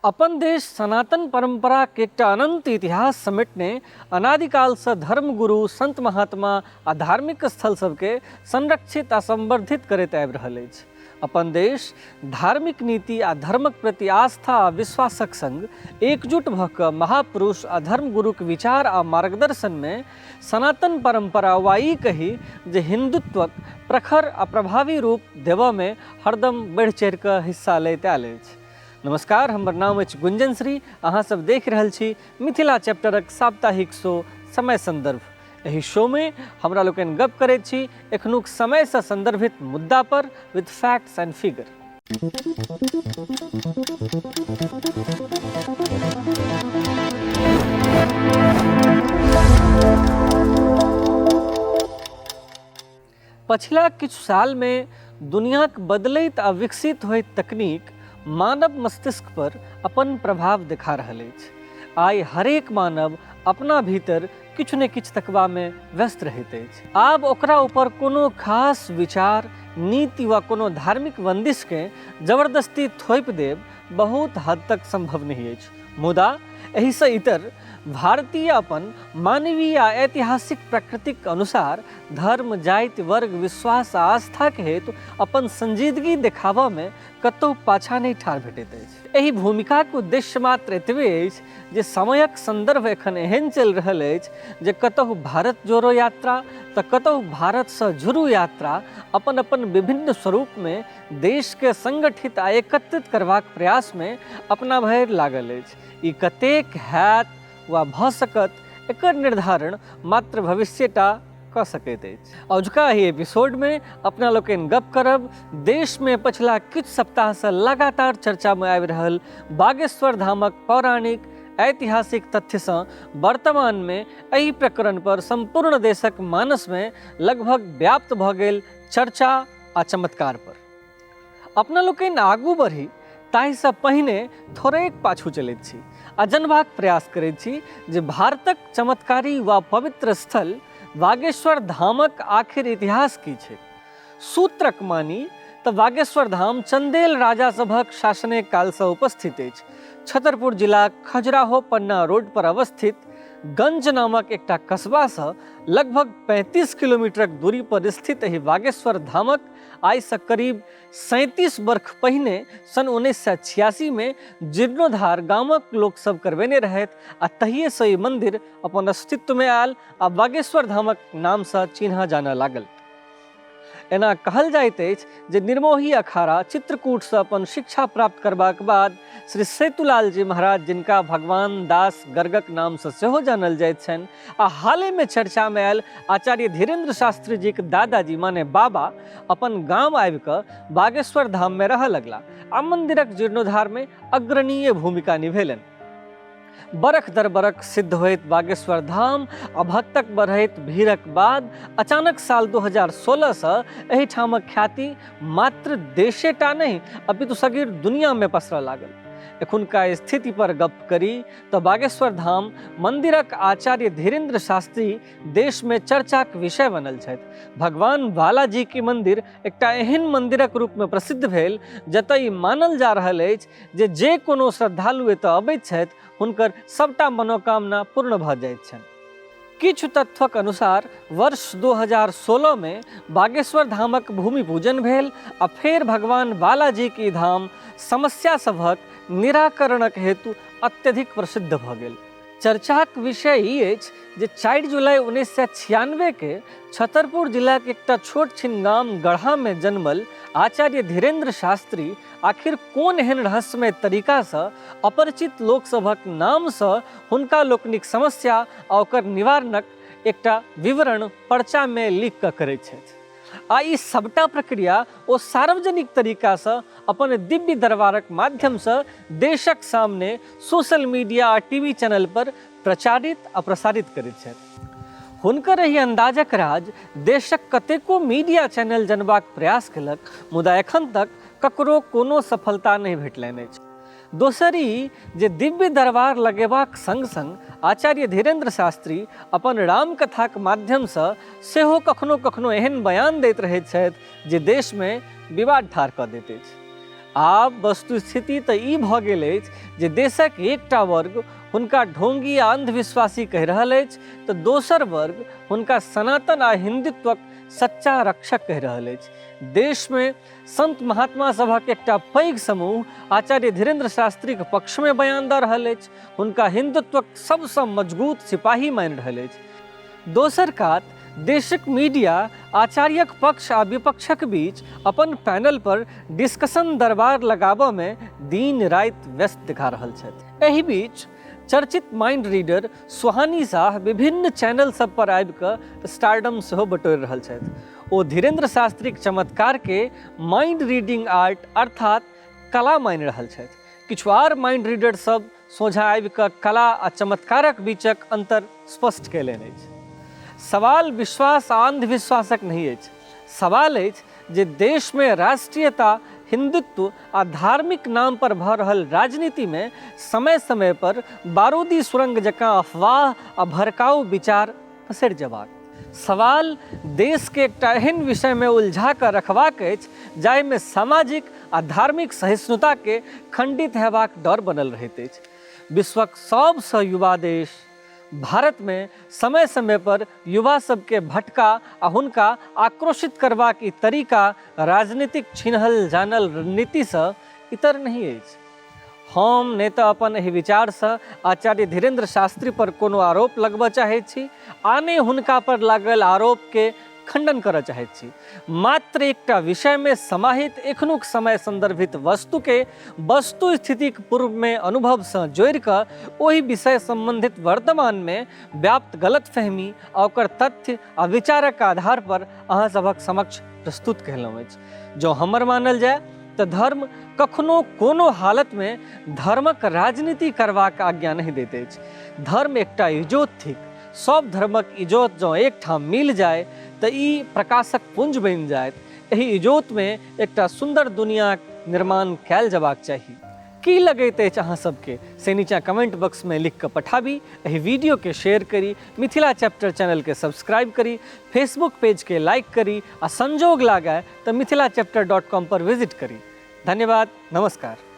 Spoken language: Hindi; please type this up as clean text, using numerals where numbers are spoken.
अपन देश सनातन परंपरा के एकटा अनंत इतिहास समेटने अनादिकाल से धर्मगुरु संत महात्मा आ धार्मिक स्थल सबके संरक्षित आ संवर्धित करैत आबि रहल अछि। अपन देश धार्मिक नीति आ धर्मक प्रति आस्था आ विश्वासक संग एकजुट भऽ कऽ महापुरुष आ धर्मगुरुक विचार आ मार्गदर्शन में सनातन परंपरा वा ई कही जे हिंदुत्वक प्रखर आ प्रभावी रूप देबऽ में हरदम बढ़ि चढ़ि कऽ हिस्सा लैत आयल अछि। नमस्कार, हमर नाम अछि गुंजन श्री। अहाँ सब देख रहल छी मिथिला चैप्टरक साप्ताहिक शो समय संदर्भ। एहि शो में हमरा लोकनि गप करैत छी एखनुक समय से संदर्भित मुद्दा पर विद फैक्ट्स एंड फिगर। पछिला किछु साल में दुनियाक बदलैत आ विकसित होइत तकनीक मानव मस्तिष्क पर अपन प्रभाव देखा रहल अछि। आइ हरेक मानव अपना भीतर किछु ने किछु तकबा में व्यस्त रहैत अछि। आब ओकरा ऊपर कोनो खास विचार, नीति वा कोनो धार्मिक बंदिश के जबरदस्ती थोपि देब बहुत हद तक संभव नहीं अछि। मुदा एहि से इतर भारतीय अपन मानवीय आ ऐतिहासिक प्रकृतिक अनुसार धर्म, जाति, वर्ग, विश्वास आ आस्था के हेतु अपन संजीदगी देखाबऽ में कतौ पाछा नहीं ठाढ़ भेटैत अछि। एहि भूमिकाक उद्देश्य मात्र एतबे अछि जे समयक संदर्भ एखन एहन चलि रहल अछि जे कतहु भारत जोड़ो यात्रा तऽ कतहु भारत से जुड़ू यात्रा अपन अपन विभिन्न स्वरूप में देश के संगठित आ एकत्रित करबाक प्रयास में अपना भरि लागल अछि। ई कतेक हैत वा भऽ सकत एकर निर्धारण मात्र भविष्यटा कऽ सकैत अछि। अजुका एहि एपिसोड में अपना लोकनि गप करब देश में पछिला किछु सप्ताह से लगातार चर्चा में आबि रहल बागेश्वर धामक पौराणिक ऐतिहासिक तथ्य से वर्तमान में एहि प्रकरण पर संपूर्ण देशक मानस में लगभग व्याप्त भऽ गेल चर्चा आ चमत्कार पर अपना लोकनि आगू बढ़ी ताहि से पहिने थोड़ेक पाछू चलैत छी आ जनबाक प्रयास करैत छी जे भारतक चमत्कारी वा पवित्र स्थल बागेश्वर धामक आखिर इतिहास की छै। सूत्रक मानी तऽ बागेश्वर धाम चंदेल राजा सभक शासने काल से उपस्थित अछि। छतरपुर जिला खजुराहो पन्ना रोड पर अवस्थित गंज नामक एकटा कस्बा से लगभग 35 किलोमीटरक दूरी पर स्थित एहि बागेश्वर धामक आइ से करीब 37 वर्ष पहिने सन 1986 में जीर्णोद्धार गामक लोक सब करबेने रहैत आ तहिए से ई मंदिर अपन अस्तित्व में आयल आ बागेश्वर धामक नाम से चिन्हा जाना लागल। एना कहल जाइत अछि जे निर्मोही अखाड़ा चित्रकूट से अपन शिक्षा प्राप्त करबाक बाद श्री सेतुलाल जी महाराज, जिनका भगवान दास गर्गक नाम से सेहो जानल जाइत छनि, आ हाले में चर्चा में आयल आचार्य धीरेन्द्र शास्त्री जी के दादाजी माने बाबा अपन गांव आबि कऽ बागेश्वर धाम में रहऽ लगला आ मंदिरक जीर्णोद्धार में अग्रणीय भूमिका निभेलनि। बरख दर बरख सिद्ध होइत बागेश्वर धाम आ भक्तक बढ़ैत भीड़क बाद अचानक साल 2016 से एहि ठामक ख्याति मात्र देशेटा नहीं अपितु सगीर दुनिया में पसरऽ लागल। एखुनका स्थिति पर गप करी तो बागेश्वर धाम मंदिरक आचार्य धीरेन्द्र शास्त्री देश में चर्चाक विषय बनल छथि। भगवान बालाजी के मंदिर एकटा एहन मंदिरक रूप में प्रसिद्ध भेल जतय ई मानल जा रहल अछि जे कोनो श्रद्धालु एतय अबैत छथि हुनकर सबटा मनोकामना पूर्ण भऽ जाइत छनि। किछु तथ्यक अनुसार वर्ष 2016 में बागेश्वर धामक भूमि पूजन भेल आ फेर भगवान बालाजी के धाम समस्या सभक निराकरणक हेतु अत्यधिक प्रसिद्ध भऽ गेल। चर्चाक विषय ई अछि जे 4 जुलाई 1996 के छतरपुर जिला के एकटा छोट छिन गाम गढ़ा में जन्मल आचार्य धीरेन्द्र शास्त्री आखिर कोन एहन रहस्यमय तरीका से अपरिचित लोक सभक नाम से हुनका लोकनिक समस्या आ ओकर निवारणक एकटा विवरण पर्चा में लिख कऽ करैत छथि। आ ई सबटा प्रक्रिया ओ सार्वजनिक तरीका से अपन दिव्य दरबारक माध्यम से देशक सामने सोशल मीडिया आ टीवी चैनल पर प्रचारित आ प्रसारित करैत छथि। हुनकर एहि अंदाजक राज देशक कतेको मीडिया चैनल जनबाक प्रयास केलक, मुदा एखन तक ककरो कोनो सफलता नहीं भेटलनि अछि। दोसर ई जे दिव्य दरबार लगेबाक संग संग आचार्य धीरेन्द्र शास्त्री अपन रामकथाक माध्यम से सेहो कखनो कखनो एहन बयान दैत रहैत छथि जे देश में विवाद ठाढ़ कऽ दैत अछि। आब वस्तुस्थिति तऽ ई भऽ गेल अछि जे देशक एकटा वर्ग हुनका ढोंगी आ अंधविश्वासी कहि रहल अछि तऽ दोसर वर्ग हुनका सनातन आ हिंदुत्वक सच्चा रक्षक कहि रहल अछि। देश में संत महात्मा सभक एकटा पैघ समूह आचार्य धीरेन्द्र शास्त्रीक पक्ष में बयान दऽ रहल अछि, हुनका हिंदुत्वक सबसँ मजबूत सिपाही मानि रहल अछि। दोसर कात देशक मीडिया आचार्यक पक्ष आ विपक्षक बीच अपन पैनल पर डिस्कशन दरबार लगाबऽ में दिन राति व्यस्त दिखा रहल छथि। एहि बीच चर्चित माइंड रीडर सुहानी शाह विभिन्न चैनल सब पर आबि कऽ स्टारडम सेहो बटोरि रहल छथि। ओ धीरेन्द्र शास्त्रीक चमत्कार के माइंड रीडिंग आर्ट अर्थात कला मानि रहल छथि। किछु आर माइंड रीडर सब सोझा आबि कऽ कला आ चमत्कारक बीचक अंतर स्पष्ट कयलनि अछि। सवाल विश्वास आ अंधविश्वासक नहीं अछि, सवाल अछि जे देश में राष्ट्रीयता, हिंदुत्व आ धार्मिक नाम पर भऽ रहल राजनीति में समय समय पर बारूदी सुरंग जकाँ अफवाह आ भड़काऊ विचार पसरि जयबाक। सवाल देश के एकटा एहन विषय में उलझा कऽ रखबाक अछि जाहि में सामाजिक आ धार्मिक सहिष्णुता के खंडित हेबाक डर बनल रहैत अछि। विश्वक सबसँ युवा देश भारत में समय समय पर युवा सबके भटका आ हुनका आक्रोशित करबाक ई तरीका राजनीतिक छिनहल जानल रणनीतिसँ इतर नहीं अछि। हम ने तऽ अपन एहि विचारसँ आचार्य धीरेन्द्र शास्त्री पर कोनो आरोप लगबऽ चाहैत छी आ ने हुनका पर लागल आरोप के खंडन करऽ चाहैत छी। मात्र एकटा विषय में समाहित एखनुक समय संदर्भित वस्तु के वस्तु स्थितिक पूर्व में अनुभव से जोड़ि कऽ ओहि विषय संबंधित वर्तमान में व्याप्त गलतफहमी आ ओकर तथ्य आ विचारक आधार पर अहाँ सभक समक्ष प्रस्तुत कयलहुँ अछि। जँ हमर मानल जाय तऽ धर्म कखनो कोनो हालत में धर्मक राजनीति करबाक आज्ञा नहीं दैत अछि। धर्म एकटा इजोत थिक, सब धर्मक इजोत जँ एक ठाम मिल जाए तऽ ई प्रकाशक पुंज बनि जायत। एहि इजोत में एकटा सुंदर दुनिया निर्माण कयल जबाक चाही। की लगैत अछि अहाँ सबके से नीचा कमेंट बॉक्स में लिख कऽ पठाबी। एहि वीडियो के शेयर करी, मिथिला चैप्टर चैनल के सब्सक्राइब करी, फेसबुक पेज के लाइक करी आ संजोग लागे तऽ मिथिलाचैप्टर.com पर विजिट करी। धन्यवाद, नमस्कार।